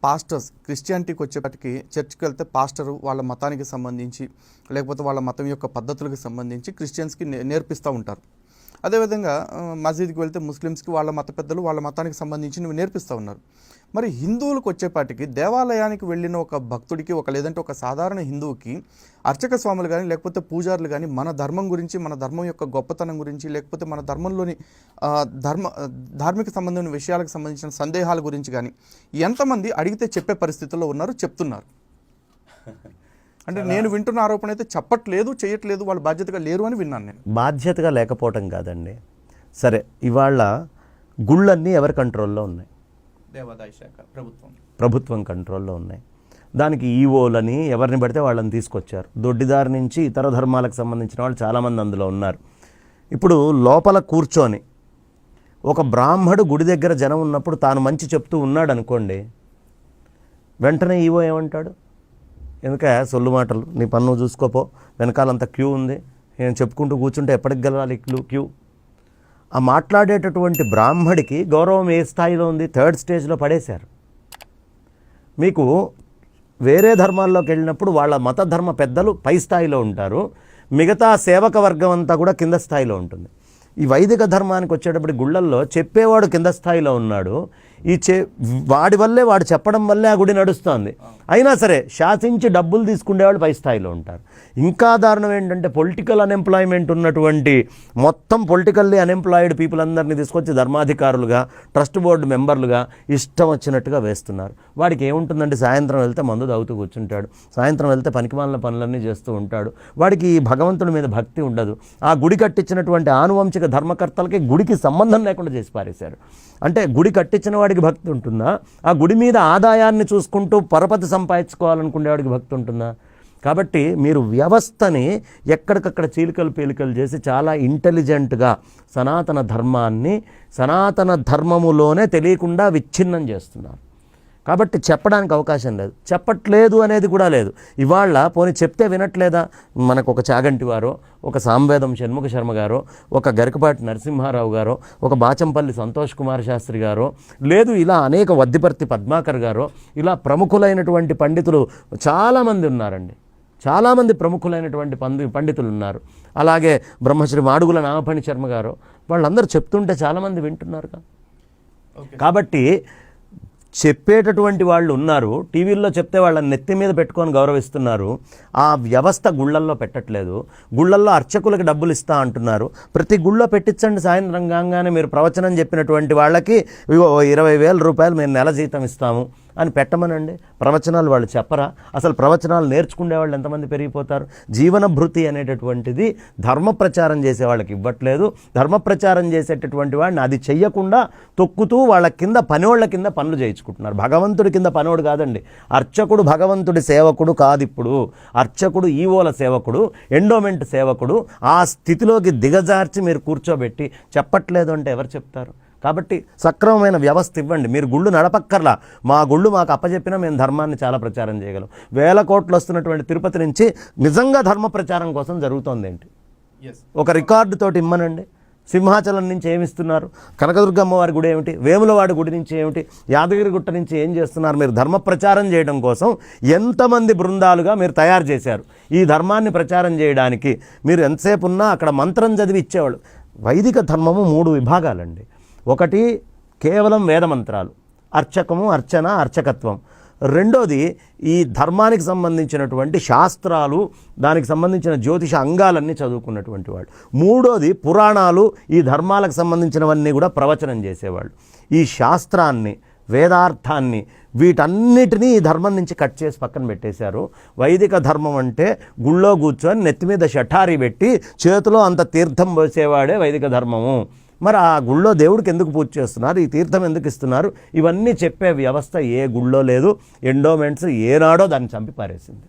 Pastors క్రిస్టియానిటీకి వచ్చేపటికి చర్చ్కి వెళ్తే pastor వాళ్ళ మతానికి సంబంధించి లేకపోతే వాళ్ళ మతం యొక్క పద్ధతులకు సంబంధించి క్రిస్టియన్స్కి నేర్పిస్తూ ఉంటారు. అదేవిధంగా మసీద్కి వెళ్తే ముస్లిమ్స్కి వాళ్ళ మత పెద్దలు వాళ్ళ మతానికి సంబంధించి నేర్పిస్తూ ఉన్నారు. మరి హిందువులకు వచ్చేపాటికి దేవాలయానికి వెళ్ళిన ఒక భక్తుడికి లేదంటే ఒక సాధారణ హిందువుకి అర్చక స్వాములు కానీ లేకపోతే పూజారులు కానీ మన ధర్మం గురించి, మన ధర్మం యొక్క గొప్పతనం గురించి, లేకపోతే మన ధర్మంలోని ధార్మిక సంబంధమైన విషయాలకు సంబంధించిన సందేహాల గురించి కానీ ఎంతమంది అడిగితే చెప్పే పరిస్థితుల్లో ఉన్నారు, చెప్తున్నారు? అంటే నేను వింటున్న ఆరోపణ అయితే చెప్పట్లేదు, చేయట్లేదు, వాళ్ళు బాధ్యతగా లేరు అని విన్నాను నేను. బాధ్యతగా లేకపోవటం కాదండి. సరే, ఇవాళ గుళ్ళన్నీ ఎవరి కంట్రోల్లో ఉన్నాయి? దేవాదాయ శాఖ, ప్రభుత్వం కంట్రోల్లో ఉన్నాయి. దానికి ఈవోలని ఎవరిని పడితే వాళ్ళని తీసుకొచ్చారు. దొడ్డిదారి నుంచి ఇతర ధర్మాలకు సంబంధించిన వాళ్ళు చాలామంది అందులో ఉన్నారు. ఇప్పుడు లోపల కూర్చొని ఒక బ్రాహ్మడు గుడి దగ్గర జనం ఉన్నప్పుడు తాను మంచి చెప్తూ ఉన్నాడు అనుకోండి, వెంటనే ఈవో ఏమంటాడు? ఎందుకే సొల్లు మాటలు, నీ పన్ను చూసుకోపో, వెనకాలంత క్యూ ఉంది, నేను చెప్పుకుంటూ కూర్చుంటే ఎప్పటికి గెలవాలి క్యూ. ఆ మాట్లాడేటటువంటి బ్రాహ్మడికి గౌరవం ఏ స్థాయిలో ఉంది? 3rd స్టేజ్లో పడేశారు. మీకు వేరే ధర్మాల్లోకి వెళ్ళినప్పుడు వాళ్ళ మత ధర్మ పెద్దలు పై స్థాయిలో ఉంటారు, మిగతా సేవక వర్గం అంతా కూడా కింద స్థాయిలో ఉంటుంది. ఈ వైదిక ధర్మానికి వచ్చేటప్పుడు గుళ్ళల్లో చెప్పేవాడు కింద స్థాయిలో ఉన్నాడు, వాడి వల్లే, వాడు చెప్పడం వల్లే ఆ గుడి నడుస్తోంది. అయినా సరే శాసించి డబ్బులు తీసుకునేవాళ్ళు పై స్థాయిలో ఉంటారు. ఇంకా దారుణం ఏంటంటే పొలిటికల్ అన్ఎంప్లాయ్మెంట్ ఉన్నటువంటి మొత్తం పొలిటికల్లీ అన్ఎంప్లాయిడ్ పీపుల్ అందరినీ తీసుకొచ్చి ధర్మాధికారులుగా, ట్రస్ట్ బోర్డు మెంబర్లుగా ఇష్టం వచ్చినట్టుగా వేస్తున్నారు. వాడికి ఏముంటుందంటే సాయంత్రం వెళ్తే మందు తాగుతూ కూర్చుంటాడు, సాయంత్రం వెళ్తే పనికిమాలిన పనులన్నీ చేస్తూ ఉంటాడు. వాడికి ఈ భగవంతుడి మీద భక్తి ఉండదు. ఆ గుడి కట్టించినటువంటి ఆనువంశిక ధర్మకర్తలకి గుడికి సంబంధం లేకుండా చేసి పారేశారు. అంటే గుడి కట్టించిన వాడికి భక్తి ఉంటుందా? ఆ గుడి మీద ఆదాయాన్ని చూసుకుంటూ పరపతి సంపాదించుకోవాలనుకునేవాడికి భక్తి ఉంటుందా? కాబట్టి మీరు వ్యవస్థని ఎక్కడికక్కడ చీలికలు పీలికలు చేసి చాలా ఇంటెలిజెంట్గా సనాతన ధర్మాన్ని సనాతన ధర్మములోనే తెలియకుండా విచ్ఛిన్నం చేస్తున్నారు. కాబట్టి చెప్పడానికి అవకాశం లేదు, చెప్పట్లేదు అనేది కూడా లేదు. ఇవాళ పోనీ చెప్తే వినట్లేదా? మనకు ఒక చాగంటి వారో, ఒక సాంవేదం షణ్ముఖ శర్మ గారో, ఒక గరికపాటి నరసింహారావు గారో, ఒక బాచంపల్లి సంతోష్ కుమార్ శాస్త్రి గారో, లేదు ఇలా అనేక వద్దిపర్తి పద్మాకర్ గారో, ఇలా ప్రముఖులైనటువంటి పండితులు చాలామంది ఉన్నారండి. చాలామంది ప్రముఖులైనటువంటి పండితులు ఉన్నారు. అలాగే బ్రహ్మశ్రీ మాడుగుల నాగపణి శర్మ గారు, వాళ్ళందరూ చెప్తుంటే చాలామంది వింటున్నారుగా. కాబట్టి చెప్పేటటువంటి వాళ్ళు ఉన్నారు, టీవీల్లో చెప్తే వాళ్ళని నెత్తి మీద పెట్టుకొని గౌరవిస్తున్నారు. ఆ వ్యవస్థ గుళ్ళల్లో పెట్టట్లేదు. గుళ్ళల్లో అర్చకులకు డబ్బులు ఇస్తా అంటున్నారు. ప్రతి గుళ్ళో పెట్టించండి, సాయంత్రం కాగానే మీరు ప్రవచనం చెప్పినటువంటి వాళ్ళకి 20,000 రూపాయలు మేము నెల జీతం ఇస్తాము అని పెట్టమనండి. ప్రవచనాలు వాళ్ళు చెప్పరా? అసలు ప్రవచనాలు నేర్చుకునే వాళ్ళు ఎంతమంది పెరిగిపోతారు? జీవన భృతి అనేటటువంటిది ధర్మ ప్రచారం చేసే వాళ్ళకి ఇవ్వట్లేదు. ధర్మ ప్రచారం చేసేటటువంటి వాడిని అది చెయ్యకుండా తొక్కుతూ వాళ్ళ కింద పనివాళ్ళ కింద పనులు చేయించుకుంటున్నారు. భగవంతుడి కింద పనివాడు కాదండి, అర్చకుడు భగవంతుడి సేవకుడు కాదు. ఇప్పుడు అర్చకుడు ఈవోల సేవకుడు, ఎండోమెంట్ సేవకుడు. ఆ స్థితిలోకి దిగజార్చి మీరు కూర్చోబెట్టి చెప్పట్లేదు అంటే ఎవరు చెప్తారు? కాబట్టి సక్రమమైన వ్యవస్థ ఇవ్వండి. మీరు గుళ్ళు నడపక్కర్లా, మా గుళ్ళు మాకు అప్పచెప్పినా మేము ధర్మాన్ని చాలా ప్రచారం చేయగలం. 1000 కోట్లు వస్తున్నటువంటి తిరుపతి నుంచి నిజంగా ధర్మ ప్రచారం కోసం జరుగుతోంది ఏంటి? ఒక రికార్డు తోటి ఇమ్మనండి. సింహాచలం నుంచి ఏమిస్తున్నారు? కనకదుర్గమ్మ వారి గుడి ఏమిటి? వేములవాడి గుడి నుంచి ఏమిటి? యాదగిరి గుట్ట నుంచి ఏం చేస్తున్నారు? మీరు ధర్మ ప్రచారం చేయడం కోసం ఎంతమంది బృందాలుగా మీరు తయారు చేశారు? ఈ ధర్మాన్ని ప్రచారం చేయడానికి మీరు ఎంతసేపు ఉన్నా అక్కడ మంత్రం చదివి ఇచ్చేవాళ్ళు. వైదిక ధర్మము 3 విభాగాలండి. ఒకటి కేవలం వేదమంత్రాలు, అర్చకము, అర్చన, అర్చకత్వం. రెండోది ఈ ధర్మానికి సంబంధించినటువంటి శాస్త్రాలు, దానికి సంబంధించిన జ్యోతిష అంగాలన్నీ చదువుకున్నటువంటి వాళ్ళు. మూడోది పురాణాలు, ఈ ధర్మాలకు సంబంధించినవన్నీ కూడా ప్రవచనం చేసేవాళ్ళు. ఈ శాస్త్రాన్ని, వేదార్థాన్ని, వీటన్నిటినీ ఈ ధర్మం నుంచి కట్ చేసి పక్కన పెట్టేశారు. వైదిక ధర్మం అంటే గుళ్ళో కూర్చొని నెత్తి మీద షఠారీ పెట్టి చేతిలో అంత తీర్థం పోసేవాడే వైదిక ధర్మము. మరి ఆ గుళ్ళో దేవుడికి ఎందుకు పూజ చేస్తున్నారు? ఈ తీర్థం ఎందుకు ఇస్తున్నారు? ఇవన్నీ చెప్పే వ్యవస్థ ఏ గుళ్ళో లేదు. ఎండోమెంట్స్ ఏనాడో దాన్ని చంపి పారేసింది.